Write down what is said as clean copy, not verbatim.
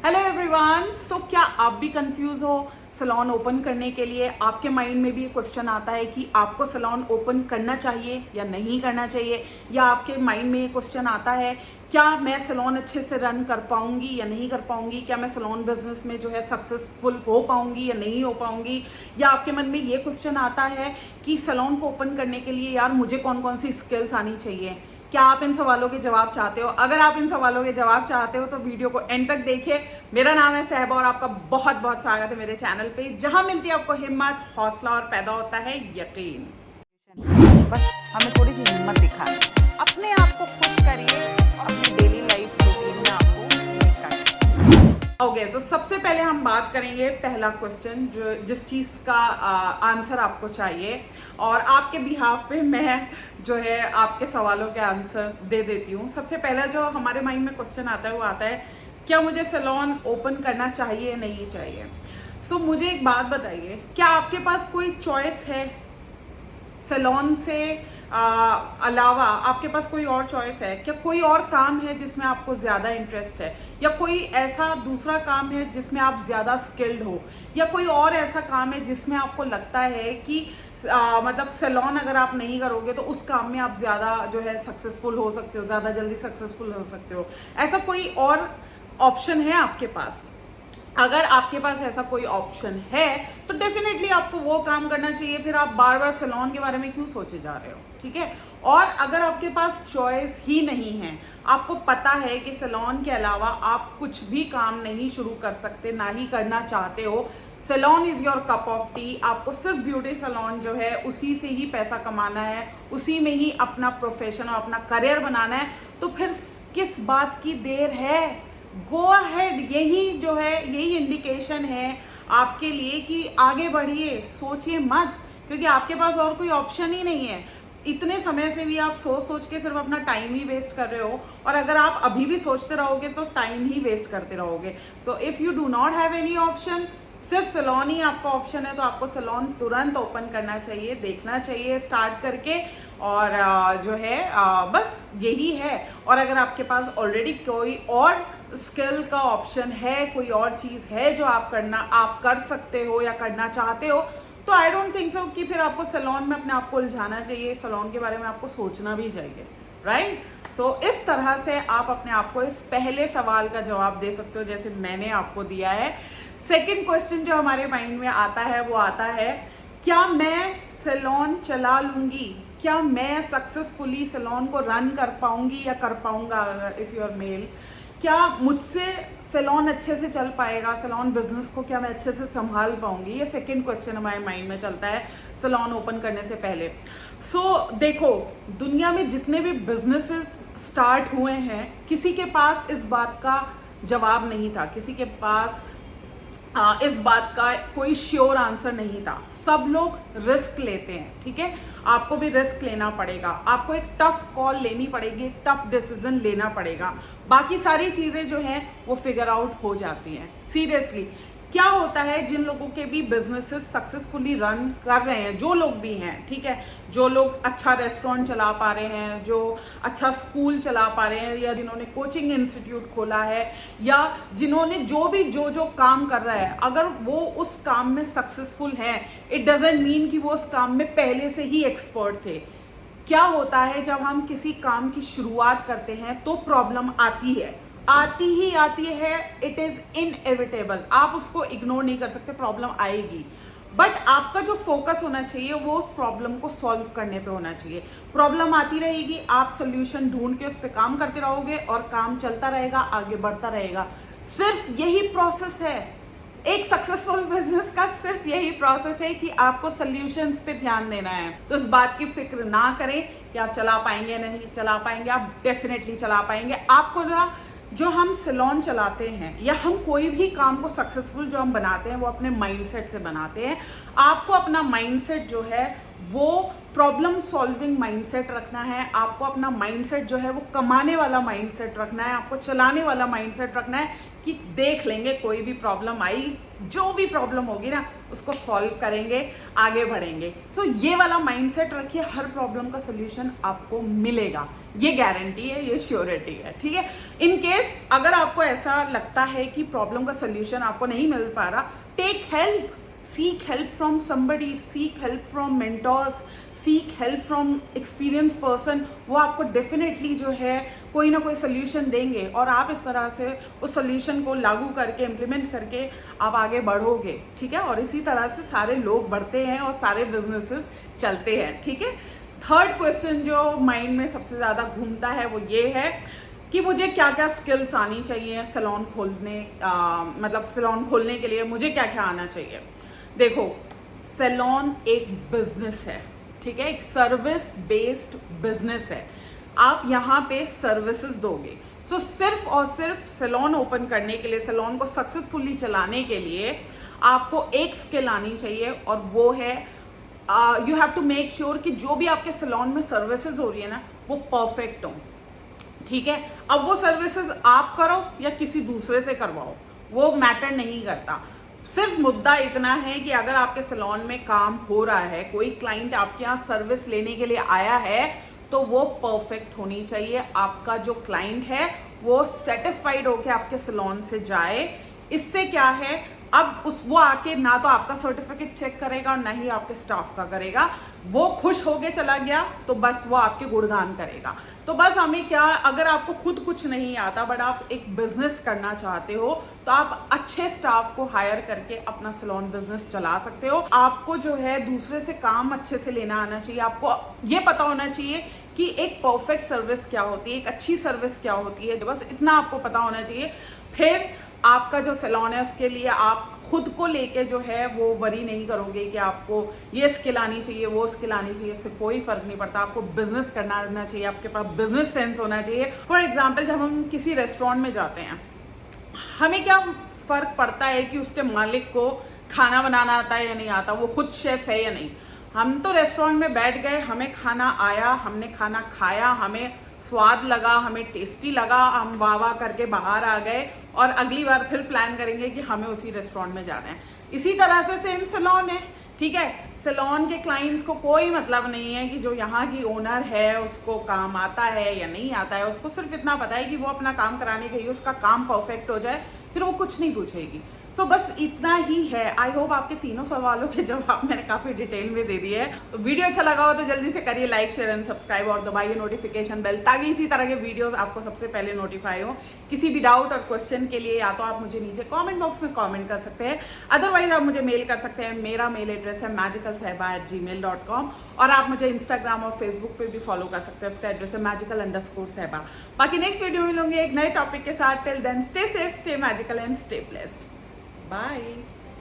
Hello everyone. सो क्या आप भी कंफ्यूज हो सैलून ओपन करने के लिए? आपके माइंड में भी ये क्वेश्चन आता है कि आपको सैलून ओपन करना चाहिए या नहीं करना चाहिए, या आपके माइंड में ये क्वेश्चन आता है क्या मैं सैलून अच्छे से रन कर पाऊंगी या नहीं कर पाऊंगी, क्या मैं सैलून बिजनेस में जो है सक्सेसफुल हो पाऊंगी या नहीं हो पाऊंगी, या आपके मन में ये क्वेश्चन आता है कि सैलून को ओपन करने के लिए यार मुझे कौन कौन सी स्किल्स आनी चाहिए। क्या आप इन सवालों के जवाब चाहते हो? अगर आप इन सवालों के जवाब चाहते हो तो वीडियो को एंड तक देखिए। मेरा नाम है सहबा और आपका बहुत बहुत स्वागत है मेरे चैनल पे, जहां मिलती है आपको हिम्मत, हौसला और पैदा होता है यकीन। बस हमें थोड़ी सी हिम्मत दिखाएं, अपने आप को खुश करिए और अपनी डेली लाइफ रूटीन में आपको लेकर ओके, तो सबसे पहले हम बात करेंगे पहला क्वेश्चन, जो जिस चीज का आंसर आपको चाहिए, और आपके बिहाफ पे मैं जो है आपके सवालों के आंसर दे देती हूँ। सबसे पहला जो हमारे माइंड में क्वेश्चन आता है वो आता है क्या मुझे सैलून ओपन करना चाहिए या नहीं चाहिए। सो मुझे एक बात बताइए, क्या आपके पास कोई चॉइस है? सैलून से अलावा आपके पास कोई और चॉइस है क्या? कोई और काम है जिसमें आपको ज़्यादा इंटरेस्ट है, या कोई ऐसा दूसरा काम है जिसमें आप ज़्यादा स्किल्ड हो, या कोई और ऐसा काम है जिसमें आपको लगता है कि मतलब सैलून अगर आप नहीं करोगे तो उस काम में आप ज़्यादा जो है सक्सेसफुल हो सकते हो, ज़्यादा जल्दी सक्सेसफुल हो सकते हो। ऐसा कोई और ऑप्शन है आपके पास? अगर आपके पास ऐसा कोई ऑप्शन है तो डेफिनेटली आपको वो काम करना चाहिए। फिर आप बार बार सैलून के बारे में क्यों सोचे जा रहे हो? ठीक है। और अगर आपके पास चॉइस ही नहीं है, आपको पता है कि सैलून के अलावा आप कुछ भी काम नहीं शुरू कर सकते, ना ही करना चाहते हो, salon is your cup of tea, आपको सिर्फ ब्यूटी सैलून जो है उसी से ही पैसा कमाना है, उसी में ही अपना प्रोफेशन और अपना करियर बनाना है, तो फिर किस बात की देर है? Go ahead. यही जो है यही इंडिकेशन है आपके लिए कि आगे बढ़िए, सोचिए मत, क्योंकि आपके पास और कोई ऑप्शन ही नहीं है। इतने समय से भी आप सोच सोच के सिर्फ अपना टाइम ही वेस्ट कर रहे हो, और अगर आप अभी भी सोचते रहोगे तो टाइम ही वेस्ट करते रहोगे। So if you do not have any option, सिर्फ सैलून ही आपका ऑप्शन है, तो आपको सैलून तुरंत ओपन करना चाहिए, देखना चाहिए स्टार्ट करके, और जो है बस यही है। और अगर आपके पास ऑलरेडी कोई और स्किल का ऑप्शन है, कोई और चीज़ है जो आप कर सकते हो या करना चाहते हो, तो आई डोंट थिंक सो कि फिर आपको सैलून में अपने आप को उलझाना चाहिए, सैलून के बारे में आपको सोचना भी चाहिए, राइट? सो इस तरह से आप अपने आप को इस पहले सवाल का जवाब दे सकते हो जैसे मैंने आपको दिया है। सेकंड क्वेश्चन जो हमारे माइंड में आता है वो आता है क्या मैं सैलून चला लूंगी, क्या मैं सक्सेसफुली सैलून को रन कर पाऊंगी या कर पाऊंगा इफ यू आर मेल, क्या मुझसे सैलून अच्छे से चल पाएगा, सैलून बिजनेस को क्या मैं अच्छे से संभाल पाऊंगी? ये सेकंड क्वेश्चन हमारे माइंड में चलता है सैलून ओपन करने से पहले। देखो, दुनिया में जितने भी बिजनेसेस स्टार्ट हुए हैं, किसी के पास इस बात का जवाब नहीं था, किसी के पास इस बात का कोई श्योर आंसर नहीं था। सब लोग रिस्क लेते हैं, ठीक है? आपको भी रिस्क लेना पड़ेगा, आपको एक टफ कॉल लेनी पड़ेगी, टफ डिसीजन लेना पड़ेगा। बाकी सारी चीजें जो हैं वो फिगर आउट हो जाती हैं। सीरियसली क्या होता है, जिन लोगों के भी बिजनेसेस सक्सेसफुली रन कर रहे हैं, जो लोग भी हैं, ठीक है, जो लोग अच्छा रेस्टोरेंट चला पा रहे हैं, जो अच्छा स्कूल चला पा रहे हैं, या जिन्होंने कोचिंग इंस्टीट्यूट खोला है, या जिन्होंने जो काम कर रहा है, अगर वो उस काम में सक्सेसफुल हैं, इट डजेंट मीन कि वो उस काम में पहले से ही एक्सपर्ट थे। क्या होता है, जब हम किसी काम की शुरुआत करते हैं तो प्रॉब्लम आती है, आती ही आती है, इट इज इनएविटेबल, आप उसको इग्नोर नहीं कर सकते, प्रॉब्लम आएगी। बट आपका जो फोकस होना चाहिए वो उस प्रॉब्लम को सॉल्व करने पे होना चाहिए। प्रॉब्लम आती रहेगी, आप सोल्यूशन ढूंढ के उस पर काम करते रहोगे और काम चलता रहेगा, आगे बढ़ता रहेगा। सिर्फ यही प्रोसेस है एक सक्सेसफुल बिजनेस का, सिर्फ यही प्रोसेस है कि आपको सॉल्यूशंस पे ध्यान देना है। तो इस बात की फिक्र ना करें कि आप चला पाएंगे नहीं चला पाएंगे, आप डेफिनेटली चला पाएंगे। आपको ना, जो हम सैलून चलाते हैं या हम कोई भी काम को सक्सेसफुल जो हम बनाते हैं वो अपने माइंडसेट से बनाते हैं। आपको अपना माइंडसेट जो है वो प्रॉब्लम सॉल्विंग माइंडसेट रखना है, आपको अपना माइंडसेट जो है वो कमाने वाला माइंडसेट रखना है, आपको चलाने वाला माइंडसेट रखना है। कि देख लेंगे, कोई भी प्रॉब्लम आई, जो भी प्रॉब्लम होगी ना उसको सॉल्व करेंगे, आगे बढ़ेंगे। तो ये वाला माइंडसेट रखिए, हर प्रॉब्लम का सोल्यूशन आपको मिलेगा, ये गारंटी है, ये श्योरिटी है, ठीक है। इन केस अगर आपको ऐसा लगता है कि प्रॉब्लम का सोल्यूशन आपको नहीं मिल पा रहा, take help, seek help from somebody, seek help from mentors, seek help from experienced person। वो आपको डेफिनेटली जो है कोई ना कोई सोल्यूशन देंगे और आप इस तरह से उस सोल्यूशन को लागू करके इम्प्लीमेंट करके आप आगे बढ़ोगे, ठीक है। और इसी तरह से सारे लोग बढ़ते हैं और सारे बिजनेसेस चलते हैं, ठीक है। थर्ड क्वेश्चन जो माइंड में सबसे ज़्यादा घूमता है वो ये है कि मुझे क्या क्या स्किल्स आनी चाहिए सैलून खोलने, मतलब सैलून खोलने के लिए मुझे क्या क्या आना चाहिए। देखो, सैलून एक बिजनेस है, ठीक है, एक सर्विस बेस्ड बिजनेस है। आप यहाँ पे सर्विसेज दोगे, तो सिर्फ और सिर्फ सैलून ओपन करने के लिए, सैलून को सक्सेसफुली चलाने के लिए आपको एक स्किल आनी चाहिए और वो है you have to make sure कि जो भी आपके सैलून में सर्विसेज हो रही है ना वो परफेक्ट हो, ठीक है। अब वो सर्विसेज आप करो या किसी दूसरे से करवाओ, वो मैटर नहीं करता। सिर्फ मुद्दा इतना है कि अगर आपके सैलून में काम हो रहा है, कोई क्लाइंट आपके यहाँ सर्विस लेने के लिए आया है, तो वो परफेक्ट होनी चाहिए। आपका जो क्लाइंट है वो सेटिस्फाइड होकर आपके सैलून से जाए। इससे क्या है, अब वो आके ना तो आपका सर्टिफिकेट चेक करेगा और ना ही आपके स्टाफ का करेगा। वो खुश होके चला गया तो बस वो आपके गुणगान करेगा। तो बस हमें क्या, अगर आपको खुद कुछ नहीं आता बट आप एक बिजनेस करना चाहते हो तो आप अच्छे स्टाफ को हायर करके अपना सैलून बिजनेस चला सकते हो। आपको जो है दूसरे से काम अच्छे से लेना आना चाहिए। आपको ये पता होना चाहिए कि एक परफेक्ट सर्विस क्या होती है, एक अच्छी सर्विस क्या होती है, बस इतना आपको पता होना चाहिए। फिर आपका जो सैलून है उसके लिए आप खुद को लेके जो है वो वरी नहीं करोगे कि आपको ये स्किल आनी चाहिए, वो स्किल आनी चाहिए, इससे कोई फर्क नहीं पड़ता। आपको बिजनेस करना आना चाहिए, आपके पास बिजनेस सेंस होना चाहिए। फॉर एग्जाम्पल, जब हम किसी रेस्टोरेंट में जाते हैं, हमें क्या फर्क पड़ता है कि उसके मालिक को खाना बनाना आता है या नहीं आता, वो खुद शेफ है या नहीं। हम तो रेस्टोरेंट में बैठ गए, हमें खाना आया, हमने खाना खाया, हमें स्वाद लगा, हमें टेस्टी लगा, हम वाह वाह करके बाहर आ गए और अगली बार फिर प्लान करेंगे कि हमें उसी रेस्टोरेंट में जाना है। इसी तरह से सेम सैलून है, ठीक है। सैलून के क्लाइंट्स को कोई मतलब नहीं है कि जो यहाँ की ओनर है उसको काम आता है या नहीं आता है। उसको सिर्फ इतना पता है कि वो अपना काम कराने गई है, उसका काम परफेक्ट हो जाए, फिर वो कुछ नहीं पूछेगी। सो बस इतना ही है। आई होप आपके तीनों सवालों के जवाब मैंने काफ़ी डिटेल में दे दिए है। तो वीडियो अच्छा लगा हो तो जल्दी से करिए लाइक, शेयर एंड सब्सक्राइब और दबाइए नोटिफिकेशन बेल, ताकि इसी तरह के वीडियोस आपको सबसे पहले नोटिफाई हो। किसी भी डाउट और क्वेश्चन के लिए या तो आप मुझे नीचे कमेंट बॉक्स में कमेंट कर सकते हैं, अदरवाइज आप मुझे मेल कर सकते हैं। मेरा मेल एड्रेस है magicalsaiba@gmail.com और आप मुझे इंस्टाग्राम और फेसबुक पे भी फॉलो कर सकते हैं, उसका एड्रेस है magical_saiba। बाकी नेक्स्ट वीडियो में मिलूंगी एक नए टॉपिक के साथ। Till then stay safe, stay magical and stay blessed. Bye.